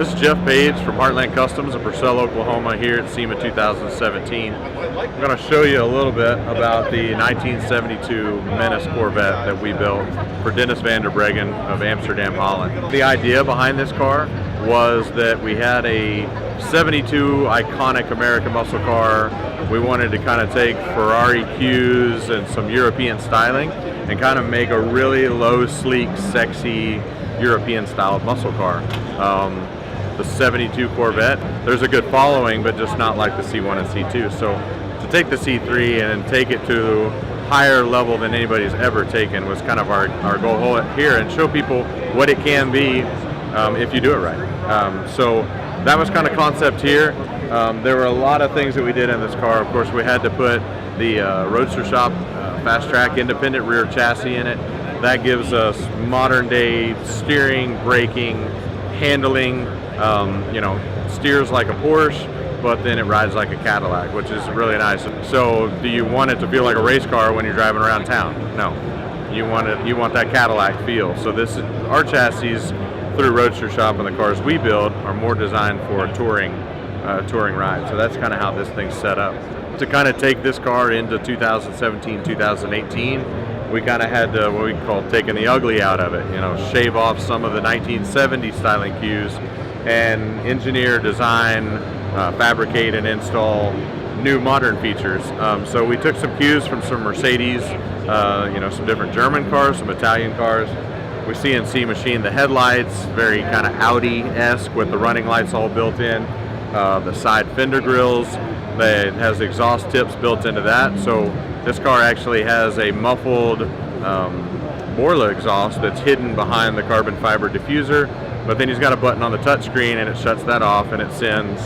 This is Jeff Page from Heartland Customs in Purcell, Oklahoma here at SEMA 2017. I'm going to show you a little bit about the 1972 Menace Corvette that we built for Dennis van der Breggen of Amsterdam, Holland. The idea behind this car was that we had a 72 iconic American muscle car. We wanted to kind of take Ferrari cues and some European styling and kind of make a really low, sleek, sexy European styled muscle car. The 72 Corvette, there's a good following, but just not like the C1 and C2. So to take the C3 and take it to higher level than anybody's ever taken was kind of our goal here, and show people what it can be if you do it right. So that was kind of concept here. There were a lot of things that we did in this car. Of course, we had to put the Roadster Shop fast track independent rear chassis in it. That gives us modern day steering, braking, handling, steers like a Porsche, but then it rides like a Cadillac, which is really nice. So do you want it to feel like a race car when you're driving around town? No. You want that Cadillac feel. So this is our chassis through Roadster Shop, and the cars we build are more designed for a touring ride. So that's kind of how this thing's set up. To kind of take this car into 2017, 2018, we kind of had to, what we call taking the ugly out of it, shave off some of the 1970 styling cues and engineer, design, fabricate and install new modern features. So we took some cues from some Mercedes, some different German cars, some Italian cars. We CNC machined the headlights, very kind of Audi-esque with the running lights all built in. The side fender grills, it has exhaust tips built into that. So this car actually has a muffled Borla exhaust that's hidden behind the carbon fiber diffuser, but then he's got a button on the touchscreen and it shuts that off, and it sends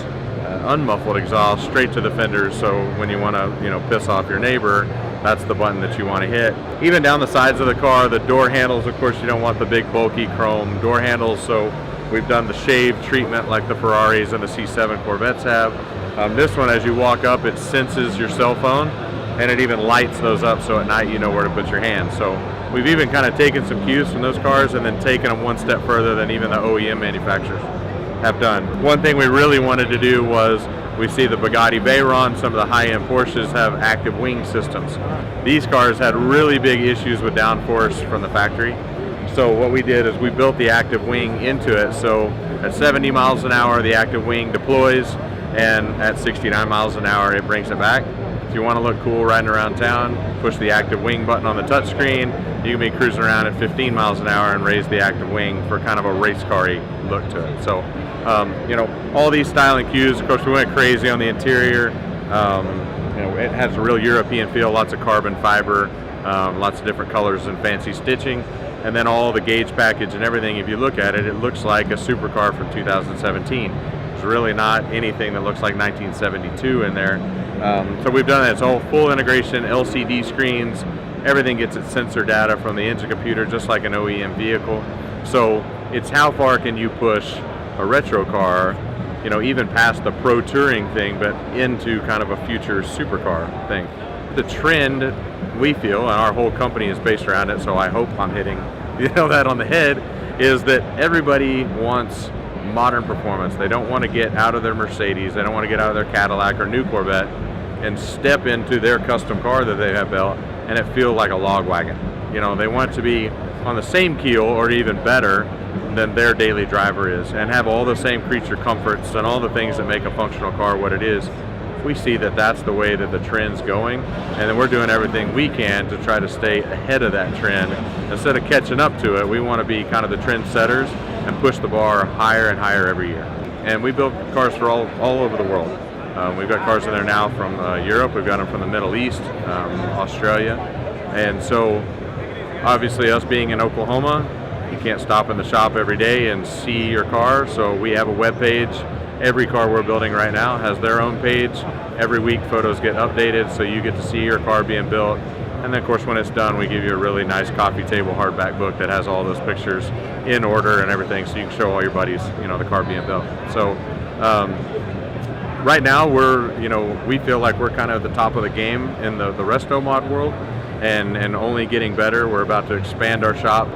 unmuffled exhaust straight to the fenders. So when you want to piss off your neighbor, that's the button that you want to hit. Even down the sides of the car, the door handles, of course you don't want the big bulky chrome door handles, so we've done the shave treatment like the Ferraris and the C7 Corvettes have. This one, as you walk up, it senses your cell phone, and it even lights those up, so at night you know where to put your hand. So we've even kind of taken some cues from those cars and then taken them one step further than even the OEM manufacturers have done. One thing we really wanted to do was, we see the Bugatti Veyron, some of the high-end Porsches have active wing systems. These cars had really big issues with downforce from the factory. So what we did is we built the active wing into it. So at 70 miles an hour, the active wing deploys, and at 69 miles an hour, it brings it back. If you want to look cool riding around town, push the active wing button on the touchscreen. You can be cruising around at 15 miles an hour and raise the active wing for kind of a race car-y look to it. So, all these styling cues. Of course, we went crazy on the interior. It has a real European feel, lots of carbon fiber, lots of different colors and fancy stitching. And then all the gauge package and everything, if you look at it, it looks like a supercar from 2017. There's really not anything that looks like 1972 in there. So we've done that. It's all full integration, LCD screens. Everything gets its sensor data from the engine computer, just like an OEM vehicle. So it's how far can you push a retro car, even past the pro touring thing, but into kind of a future supercar thing. The trend, we feel, and our whole company is based around it, so I hope I'm hitting that on the head, is that everybody wants modern performance. They don't want to get out of their Mercedes, they don't want to get out of their Cadillac or new Corvette and step into their custom car that they have built and it feel like a log wagon. They want to be on the same keel or even better than their daily driver is, and have all the same creature comforts and all the things that make a functional car what it is. We see that that's the way that the trend's going, and then we're doing everything we can to try to stay ahead of that trend. Instead of catching up to it, we want to be kind of the trend setters and push the bar higher and higher every year. And we build cars for all over the world. We've got cars in there now from Europe, we've got them from the Middle East, Australia. And so obviously us being in Oklahoma, you can't stop in the shop every day and see your car, so we have a web page. Every car we're building right now has their own page. Every week photos get updated, so you get to see your car being built. And then of course when it's done, we give you a really nice coffee table hardback book that has all those pictures in order and everything, so you can show all your buddies the car being built. So right now we feel like we're kind of at the top of the game in the Restomod world, and only getting better. We're about to expand our shop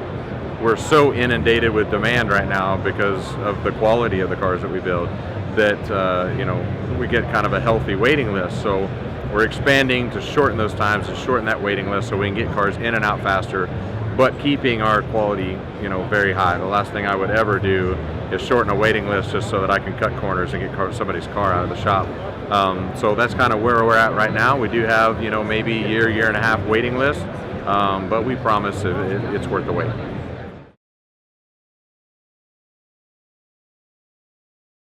we're so inundated with demand right now because of the quality of the cars that we build that you know, we get kind of a healthy waiting list. So we're expanding to shorten those times, to shorten that waiting list, so we can get cars in and out faster, but keeping our quality, you know, very high. The last thing I would ever do is shorten a waiting list just so that I can cut corners and get somebody's car out of the shop. So that's kind of where we're at right now. We do have, you know, maybe year and a half waiting list, but we promise it's worth the wait.